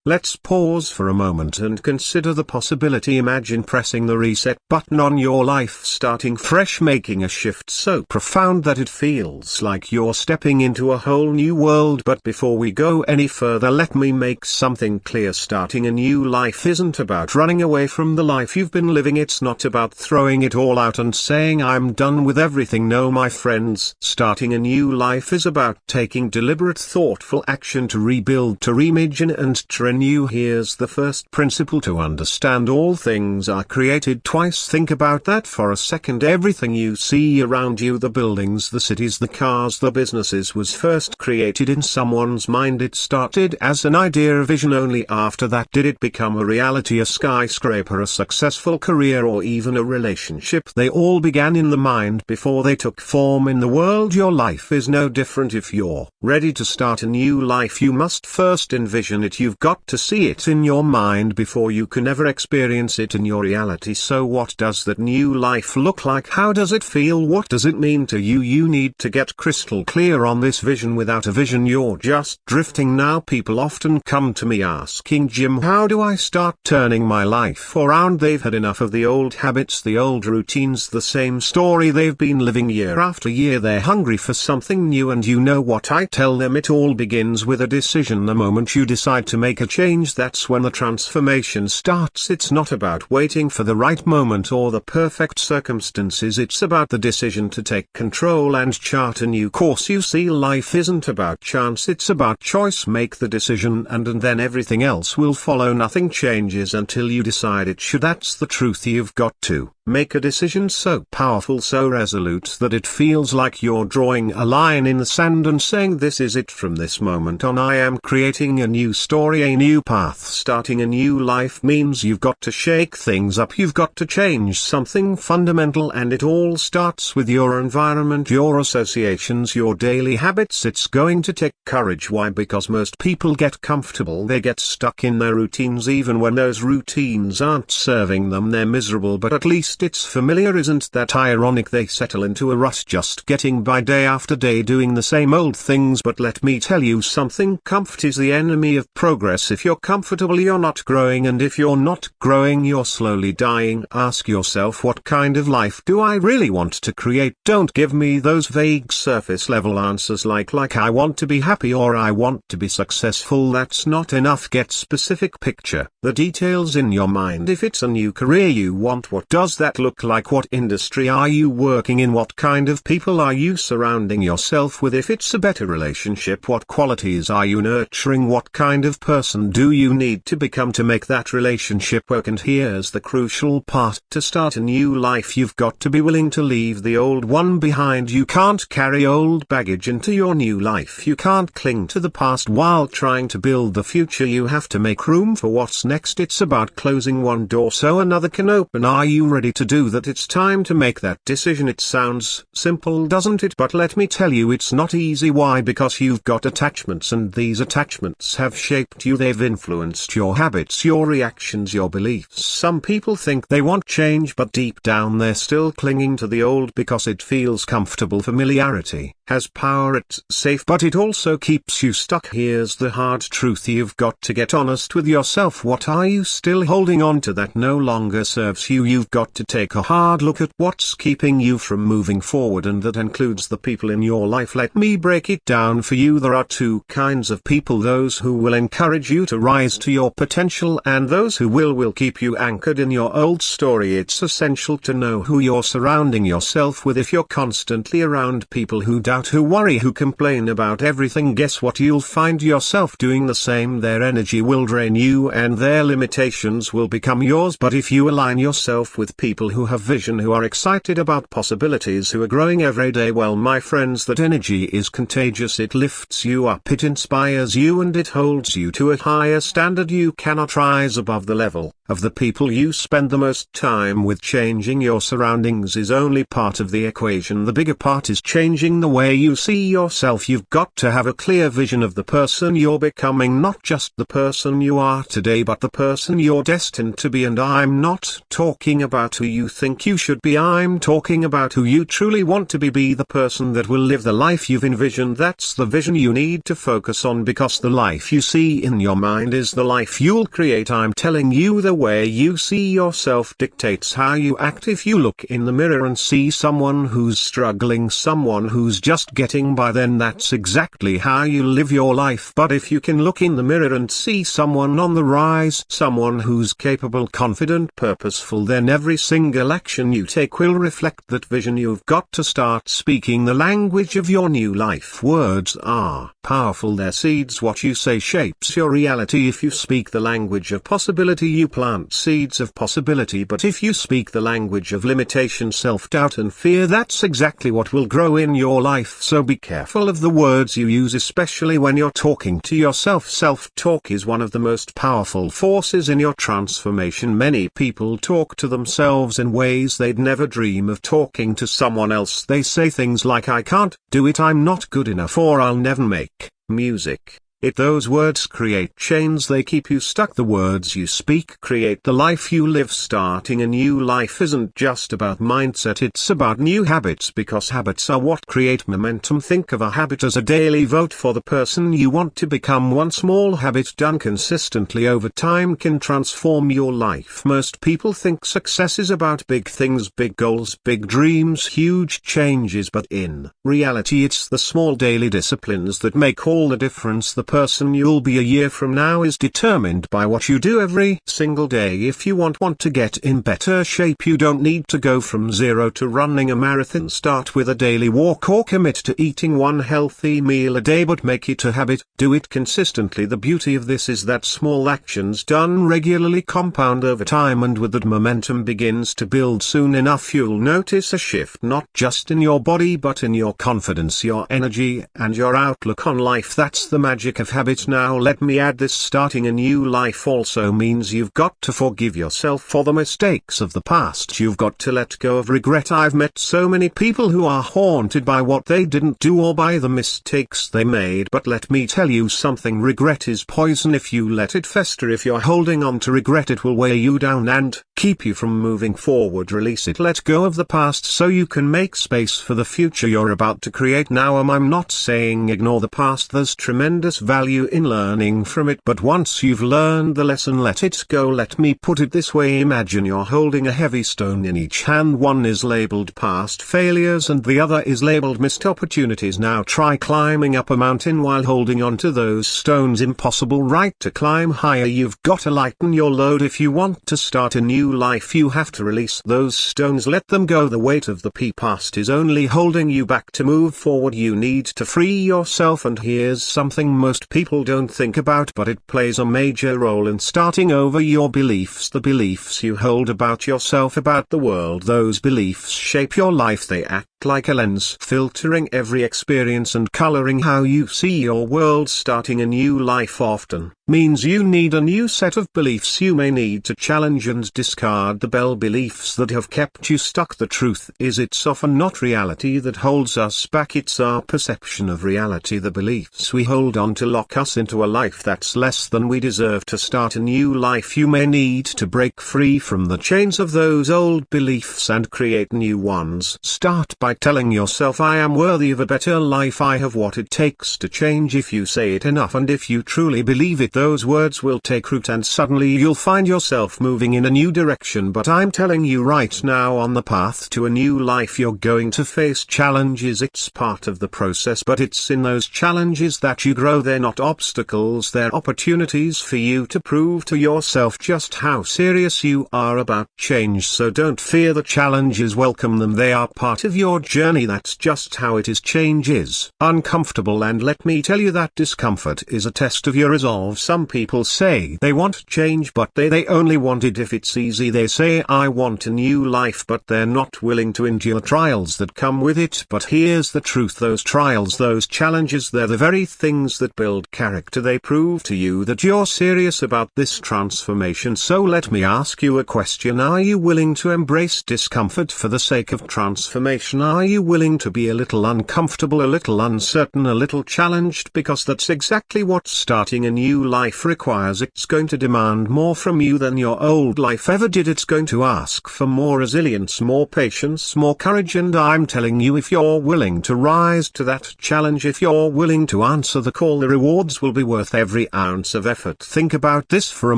Let's pause for a moment and consider the possibility. Imagine pressing the reset button on your life, starting fresh, making a shift so profound that it feels like you're stepping into a whole new world. But before we go any further, let me make something clear. Starting a new life isn't about running away from the life you've been living. It's not about throwing it all out and saying I'm done with everything. No, my friends, starting a new life is about taking deliberate, thoughtful action to rebuild, to reimagine and to renew. Here's the first principle to understand: all things are created twice. Think about that for a second. Everything you see around you, the buildings, the cities, the cars, the businesses, was first created in someone's mind. It started as an idea, a vision. Only after that did it become a reality. A skyscraper, a successful career, or even a relationship, they all began in the mind before they took form in the world. Your life is no different. If you're ready to start a new life, you must first envision it. You've got to see it in your mind before you can ever experience it in your reality. So what does that new life look like? How does it feel? What does it mean to you? You need to get crystal clear on this vision. Without a vision, you're just drifting. Now, people often come to me asking, Jim, how do I start turning my life around? They've had enough of the old habits, the old routines, the same story they've been living year after year. They're hungry for something new, and you know what I tell them? It all begins with a decision. The moment you decide to make a change, that's when the transformation starts. It's not about waiting for the right moment or the perfect circumstances. It's about the decision to take control and chart a new course. You see, life isn't about chance, it's about choice. Make the decision and then everything else will follow. Nothing changes until you decide it should. That's the truth. You've got to make a decision so powerful, so resolute, that it feels like you're drawing a line in the sand and saying, this is it. From this moment on, I am creating a new story, a new path. Starting a new life means you've got to shake things up. You've got to change something fundamental, and it all starts with your environment, your associations, your daily habits. It's going to take courage. Why? Because most people get comfortable. They get stuck in their routines. Even when those routines aren't serving them, they're miserable, but at least it's familiar. Isn't that ironic? They settle into a rut, just getting by day after day, doing the same old things. But let me tell you something, comfort is the enemy of progress. If you're comfortable, you're not growing, and if you're not growing, you're slowly dying. Ask yourself, what kind of life do I really want to create? Don't give me those vague surface level answers like I want to be happy or I want to be successful. That's not enough. Get specific. Picture the details in your mind. If it's a new career you want, what does that look like? What industry are you working in? What kind of people are you surrounding yourself with? If it's a better relationship, what qualities are you nurturing? What kind of person do you need to become to make that relationship work? And here's the crucial part: to start a new life, you've got to be willing to leave the old one behind. You can't carry old baggage into your new life. You can't cling to the past while trying to build the future. You have to make room for what's next. It's about closing one door so another can open. Are you ready to do that? It's time to make that decision. It sounds simple, doesn't it? But let me tell you, it's not easy. Why? Because you've got attachments, and these attachments have shaped you. They've influenced your habits, your reactions, your beliefs. Some people think they want change, but deep down they're still clinging to the old because it feels comfortable. Familiarity has power. It's safe, but it also keeps you stuck. Here's the hard truth: you've got to get honest with yourself. What are you still holding on to that no longer serves you? You've got to take a hard look at what's keeping you from moving forward, and that includes the people in your life. Let me break it down for you. There are two kinds of people: those who will encourage you to rise to your potential, and those who will keep you anchored in your old story. It's essential to know who you're surrounding yourself with. If you're constantly around people who doubt, who worry, who complain about everything, guess what? You'll find yourself doing the same. Their energy will drain you and their limitations will become yours. But if you align yourself with people who have vision, who are excited about possibilities, who are growing every day, well, my friends, that energy is contagious. It lifts you up, it inspires you, and it holds you to a higher standard. You cannot rise above the level of the people you spend the most time with. Changing your surroundings is only part of the equation. The bigger part is changing the way way you see yourself. You've got to have a clear vision of the person you're becoming, not just the person you are today but the person you're destined to be. And I'm not talking about who you think you should be, I'm talking about who you truly want to be. Be the person that will live the life you've envisioned. That's the vision you need to focus on, because the life you see in your mind is the life you'll create. I'm telling you, the way you see yourself dictates how you act. If you look in the mirror and see someone who's struggling, someone who's just getting by, then that's exactly how you live your life. But if you can look in the mirror and see someone on the rise, someone who's capable, confident, purposeful, then every single action you take will reflect that vision. You've got to start speaking the language of your new life. Words are powerful, they're seeds. What you say shapes your reality. If you speak the language of possibility, you plant seeds of possibility. But if you speak the language of limitation, self-doubt and fear, that's exactly what will grow in your life. So be careful of the words you use, especially when you're talking to yourself. Self-talk is one of the most powerful forces in your transformation. Many people talk to themselves in ways they'd never dream of talking to someone else. They say things like, I can't do it, I'm not good enough, or I'll never make music. Those words create chains, they keep you stuck. The words you speak create the life you live. Starting a new life isn't just about mindset, it's about new habits, because habits are what create momentum. Think of a habit as a daily vote for the person you want to become. One small habit done consistently over time can transform your life. Most people think success is about big things, big goals, big dreams, huge changes, but in reality it's the small daily disciplines that make all the difference. The person you'll be a year from now is determined by what you do every single day. If you want to get in better shape, you don't need to go from zero to running a marathon. Start with a daily walk or commit to eating one healthy meal a day, but make it a habit. Do it consistently. The beauty of this is that small actions done regularly compound over time, and with that momentum begins to build. Soon enough you'll notice a shift, not just in your body but in your confidence, your energy, and your outlook on life. That's the magic of habit. Now let me add this: starting a new life also means you've got to forgive yourself for the mistakes of the past. You've got to let go of regret. I've met so many people who are haunted by what they didn't do or by the mistakes they made, but let me tell you something: regret is poison. If you let it fester, if you're holding on to regret, it will weigh you down and keep you from moving forward. Release it. Let go of the past so you can make space for the future you're about to create now. I'm not saying ignore the past. There's tremendous value in learning from it, but once you've learned the lesson, let it go. Let me put it this way: imagine you're holding a heavy stone in each hand. One is labeled past failures and the other is labeled missed opportunities. Now try climbing up a mountain while holding on to those stones. Impossible, right? To climb higher, you've got to lighten your load. If you want to start a new life, you have to release those stones. Let them go. The weight of the past is only holding you back. To move forward, you need to free yourself. And here's something most people don't think about, but it plays a major role in starting over: your beliefs. The beliefs you hold about yourself, about the world. Those beliefs shape your life. They act like a lens, filtering every experience and coloring how you see your world. Starting a new life often means you need a new set of beliefs. You may need to challenge and discard the beliefs that have kept you stuck. The truth is, it's often not reality that holds us back, it's our perception of reality. The beliefs we hold on to lock us into a life that's less than we deserve. To start a new life, you may need to break free from the chains of those old beliefs and create new ones. Start by telling yourself, I am worthy of a better life, I have what it takes to change. If you say it enough and if you truly believe it, those words will take root and suddenly you'll find yourself moving in a new direction. But I'm telling you right now, on the path to a new life you're going to face challenges. It's part of the process, but it's in those challenges that you grow. They're not obstacles, they're opportunities for you to prove to yourself just how serious you are about change. So don't fear the challenges, welcome them. They are part of your journey. That's just how it is. Change is uncomfortable, and let me tell you that discomfort is a test of your resolve. Some people say they want change but they only want it if it's easy. They say I want a new life but they're not willing to endure trials that come with it. But here's the truth, those trials, those challenges, they're the very things that build character. They prove to you that you're serious about this transformation. So let me ask you a question. Are you willing to embrace discomfort for the sake of transformation? Are you willing to be a little uncomfortable, a little uncertain, a little challenged? Because that's exactly what starting a new life requires. It's going to demand more from you than your old life ever did. It's going to ask for more resilience, more patience, more courage, and I'm telling you, if you're willing to rise to that challenge, if you're willing to answer the call, the rewards will be worth every ounce of effort. Think about this for a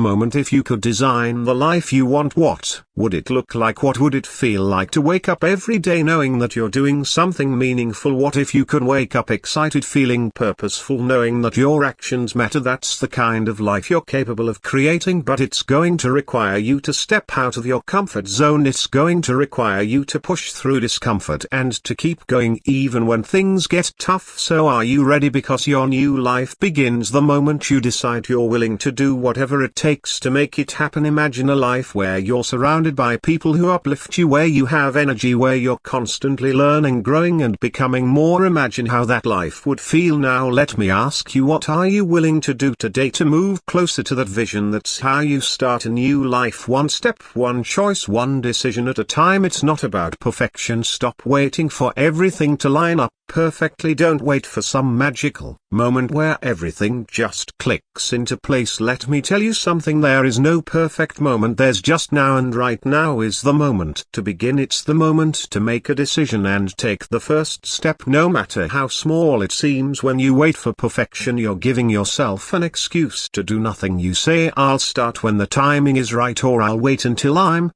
moment. If you could design the life you want, what would it look like? What would it feel like to wake up every day knowing that you're doing something meaningful? What if you could wake up excited, feeling purposeful, knowing that your actions matter? That's the kind of life you're capable of creating, but it's going to require you to step out of your comfort zone. It's going to require you to push through discomfort and to keep going even when things get tough. So are you ready? Because your new life begins the moment you decide you're willing to do whatever it takes to make it happen. Imagine a life where you're surrounded by people who uplift you, where you have energy, where you're constantly learning, growing and becoming more. Imagine how that life would feel. Now let me ask you, what are you willing to do today to move closer to that vision? That's how you start a new life, one step, one choice, one decision at a time. It's not about perfection. Stop waiting for everything to line up perfectly. Don't wait for some magical moment where everything just clicks into place. Let me tell you something, there is no perfect moment, there's just now, and right now is the moment to begin. It's the moment to make a decision and take the first step, no matter how small it seems. When you wait for perfection, you're giving yourself an excuse to do nothing. You say, I'll start when the timing is right, or I'll wait until I'm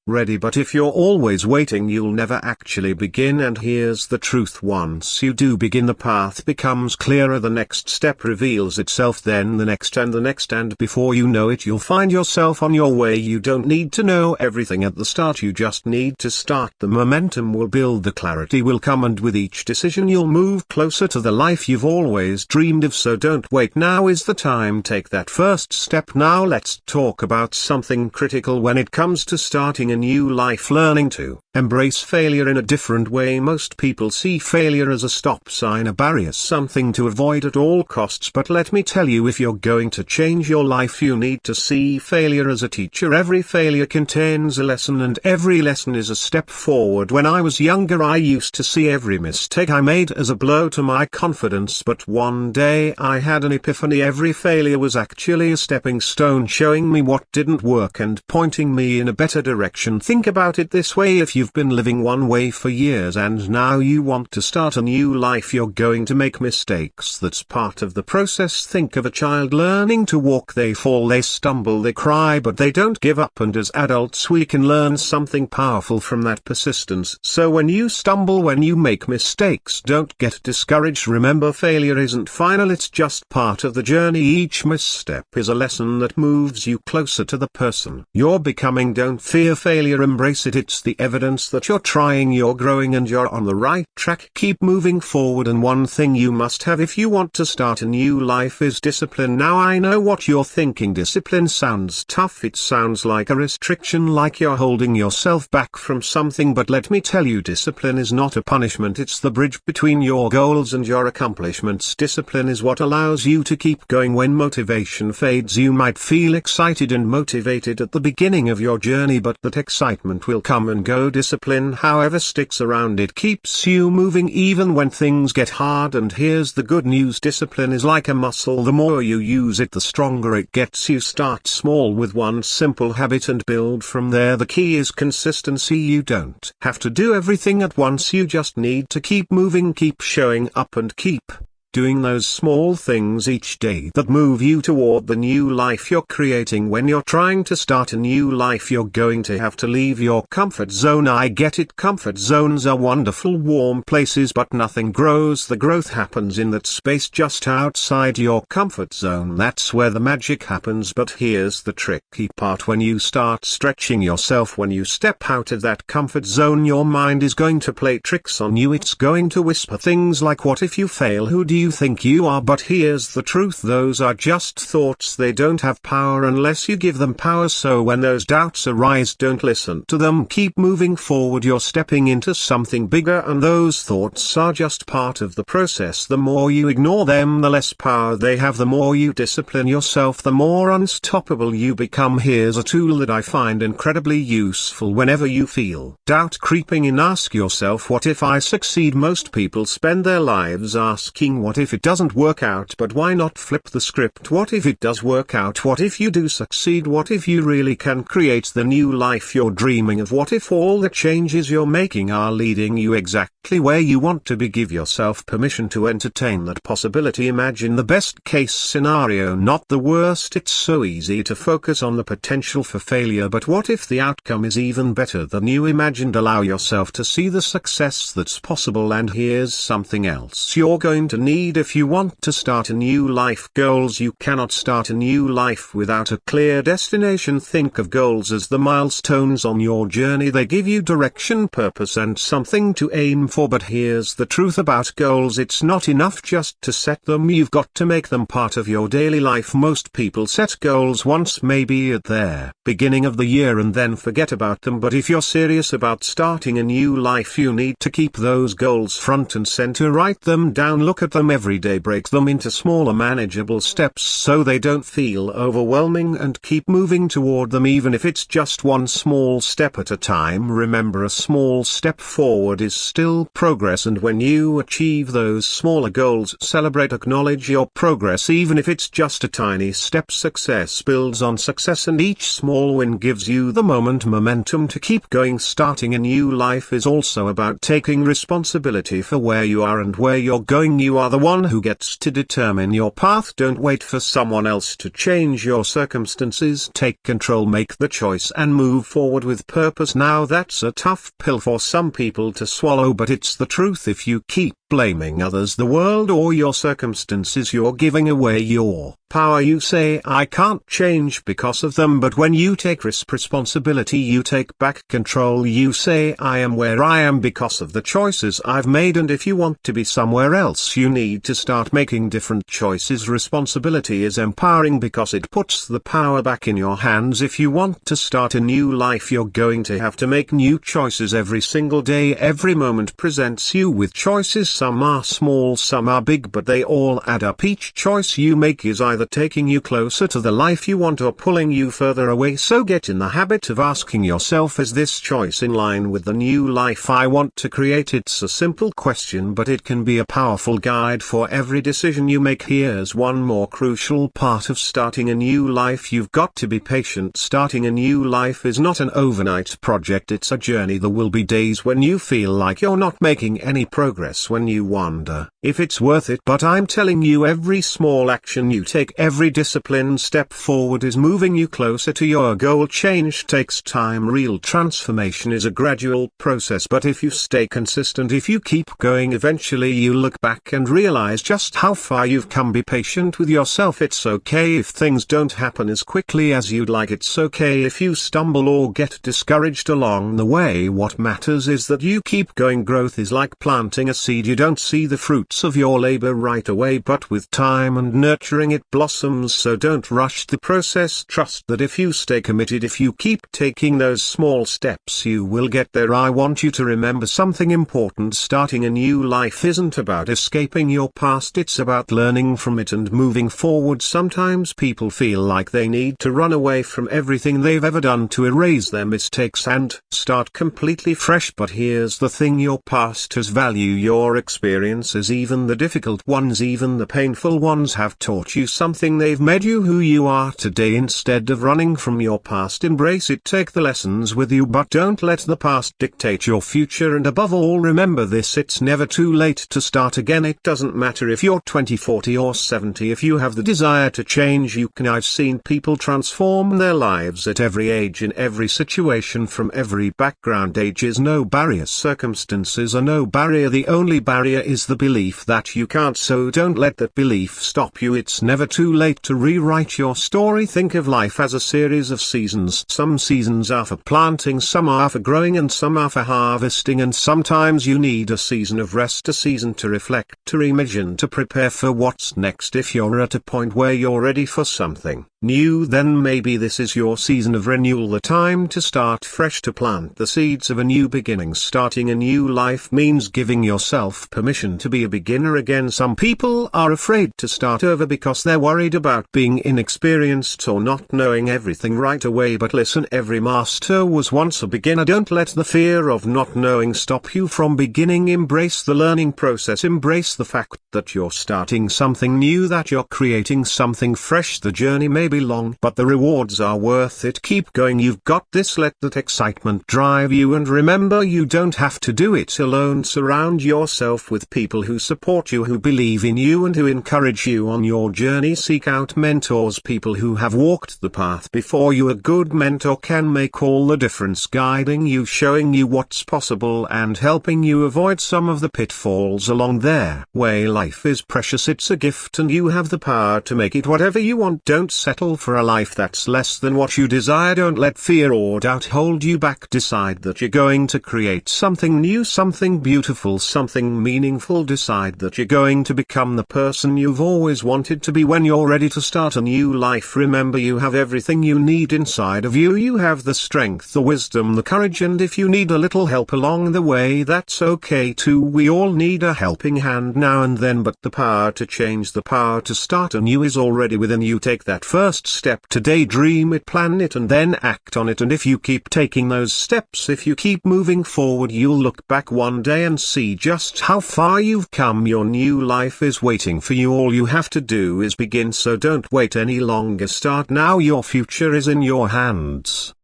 ready. But if you're always waiting, you'll never actually begin. And here's the truth, once you do begin, the path becomes clearer, the next step reveals itself, then the next, and before you know it, you'll find yourself on your way. You don't need to know everything at the start, you just need to start. The momentum will build, the clarity will come, and with each decision you'll move closer to the life you've always dreamed of. So don't wait, now is the time. Take that first step. Now let's talk about something critical when it comes to starting a new life: learning to embrace failure in a different way. Most people see failure as a stop sign, a barrier, something to avoid at all costs. But let me tell you, if you're going to change your life, you need to see failure as a teacher. Every failure contains a lesson, and every lesson is a step forward. When I was younger, I used to see every mistake I made as a blow to my confidence, but one day I had an epiphany. Every failure was actually a stepping stone, showing me what didn't work and pointing me in a better direction. Think about it this way: if you've been living one way for years and now you want to start a new life, you're going to make mistakes. That's part of the process. Think of a child learning to walk. They fall, they stumble, they cry, but they don't give up. And as adults, we can learn something powerful from that persistence. So when you stumble, when you make mistakes, don't get discouraged. Remember, failure isn't final, it's just part of the journey. Each misstep is a lesson that moves you closer to the person you're becoming. Don't fear failure, embrace it. It's the evidence that you're trying, you're growing, and you're on the right track. Keep moving forward. And one thing you must have if you want to start a new life is discipline. Now I know what you're thinking. Discipline sounds tough, it sounds like a restriction, like you're holding yourself back from something. But let me tell you, discipline is not a punishment, it's the bridge between your goals and your accomplishments. Discipline is what allows you to keep going when motivation fades. You might feel excited and motivated at the beginning of your journey, but that excitement will come and go. Discipline, however, sticks around. It keeps you moving even when things get hard. And here's the good news: discipline is like a muscle. The more you use it, the stronger it gets. You start small with one simple habit and build from there. The key is consistency. You don't have to do everything at once, you just need to keep moving, keep showing up, and keep doing those small things each day that move you toward the new life you're creating. When you're trying to start a new life, you're going to have to leave your comfort zone. I get it, comfort zones are wonderful, warm places, but nothing grows. The growth happens in that space just outside your comfort zone. That's where the magic happens. But here's the tricky part: when you start stretching yourself, when you step out of that comfort zone, your mind is going to play tricks on you. It's going to whisper things like, what if you fail? Who do you think you are, but here's the truth: those are just thoughts. They don't have power unless you give them power. So when those doubts arise, don't listen to them. Keep moving forward. You're stepping into something bigger, and those thoughts are just part of the process. The more you ignore them, the less power they have. The more you discipline yourself, the more unstoppable you become. Here's a tool that I find incredibly useful whenever you feel doubt creeping in. Ask yourself, what if I succeed? Most people spend their lives asking, what if it doesn't work out? But why not flip the script? What if it does work out? What if you do succeed? What if you really can create the new life you're dreaming of? What if all the changes you're making are leading you exactly where you want to be? Give yourself permission to entertain that possibility. Imagine the best case scenario, not the worst. It's so easy to focus on the potential for failure, but what if the outcome is even better than you imagined? Allow yourself to see the success that's possible. And here's something else you're going to need if you want to start a new life: goals. You cannot start a new life without a clear destination. Think of goals as the milestones on your journey. They give you direction, purpose, and something to aim for. But here's the truth about goals: it's not enough just to set them. You've got to make them part of your daily life. Most people set goals once, maybe at their beginning of the year, and then forget about them. But if you're serious about starting a new life, you need to keep those goals front and center. Write them down, look at them every day, break them into smaller manageable steps so they don't feel overwhelming, and keep moving toward them even if it's just one small step at a time. Remember, a small step forward is still progress, and when you achieve those smaller goals, celebrate, acknowledge your progress even if it's just a tiny step. Success builds on success, and each small win gives you the momentum to keep going. Starting a new life is also about taking responsibility for where you are and where you're going. You are the one who gets to determine your path. Don't wait for someone else to change your circumstances. Take control, make the choice, and move forward with purpose. Now that's a tough pill for some people to swallow, but it's the truth. If you keep blaming others, the world, or your circumstances, you're giving away your power. You say, I can't change because of them, but when you take responsibility, you take back control. You say, I am where I am because of the choices I've made, and if you want to be somewhere else, you need to start making different choices. Responsibility is empowering because it puts the power back in your hands. If you want to start a new life, you're going to have to make new choices every single day. Every moment presents you with choices. Some are small, some are big, but they all add up. Each choice you make is either taking you closer to the life you want or pulling you further away. So get in the habit of asking yourself, is this choice in line with the new life I want to create? It's a simple question, but it can be a powerful guide for every decision you make. Here's one more crucial part of starting a new life: you've got to be patient. Starting a new life is not an overnight project, it's a journey. There will be days when you feel like you're not making any progress, when you wonder if it's worth it, but I'm telling you, every small action you take, every disciplined step forward is moving you closer to your goal. Change takes time. Real transformation is a gradual process, but if you stay consistent, if you keep going, eventually you look back and realize just how far you've come. Be patient with yourself. It's okay if things don't happen as quickly as you'd like. It's okay if you stumble or get discouraged along the way. What matters is that you keep going. Growth is like planting a seed. You don't see the fruits of your labor right away, but with time and nurturing it blossoms. So don't rush the process. Trust that if you stay committed, if you keep taking those small steps, you will get there. I want you to remember something important: starting a new life isn't about escaping your past, it's about learning from it and moving forward. Sometimes people feel like they need to run away from everything they've ever done to erase their mistakes and start completely fresh. But here's the thing: your past has value. Your experiences, even the difficult ones, even the painful ones, have taught you something. They've made you who you are today. Instead of running from your past, embrace it. Take the lessons with you, but don't let the past dictate your future. And above all, remember this: it's never too late to start again. It doesn't matter if you're 20, 40 or 70. If you have the desire to change, you can. I've seen people transform their lives at every age, in every situation, from every background. Age is no barrier. Circumstances are no barrier. The only barrier is the belief belief that you can't, so don't let that belief stop you. It's never too late to rewrite your story. Think of life as a series of seasons. Some seasons are for planting, some are for growing, and some are for harvesting, and sometimes you need a season of rest, a season to reflect, to reimagine, to prepare for what's next. If you're at a point where you're ready for something new, then maybe this is your season of renewal, the time to start fresh, to plant the seeds of a new beginning. Starting a new life means giving yourself permission to be a beginner again. Some people are afraid to start over because they're worried about being inexperienced or not knowing everything right away. But listen, every master was once a beginner. Don't let the fear of not knowing stop you from beginning. Embrace the learning process. Embrace the fact that you're starting something new, that you're creating something fresh. The journey may be long, but the rewards are worth it. Keep going, you've got this. Let that excitement drive you, and remember, you don't have to do it alone. Surround yourself with people who support you, who believe in you, and who encourage you on your journey. Seek out mentors, people who have walked the path before you. A good mentor can make all the difference, guiding you, showing you what's possible, and helping you avoid some of the pitfalls along their way. Life is precious, it's a gift, and you have the power to make it whatever you want. Don't settle for a life that's less than what you desire. Don't let fear or doubt hold you back. Decide that you're going to create something new, something beautiful, something meaningful. Decide that you're going to become the person you've always wanted to be. When you're ready to start a new life, remember, you have everything you need inside of you. You have the strength, the wisdom, the courage, and if you need a little help along the way, that's okay too. We all need a helping hand now and then, but the power to change, the power to start anew is already within you. Take that first step today, dream it, plan it, and then act on it. And if you keep taking those steps, if you keep moving forward, you'll look back one day and see just how far you've come. Your new life is waiting for you. All you have to do is begin, so don't wait any longer. Start now. Your future is in your hands.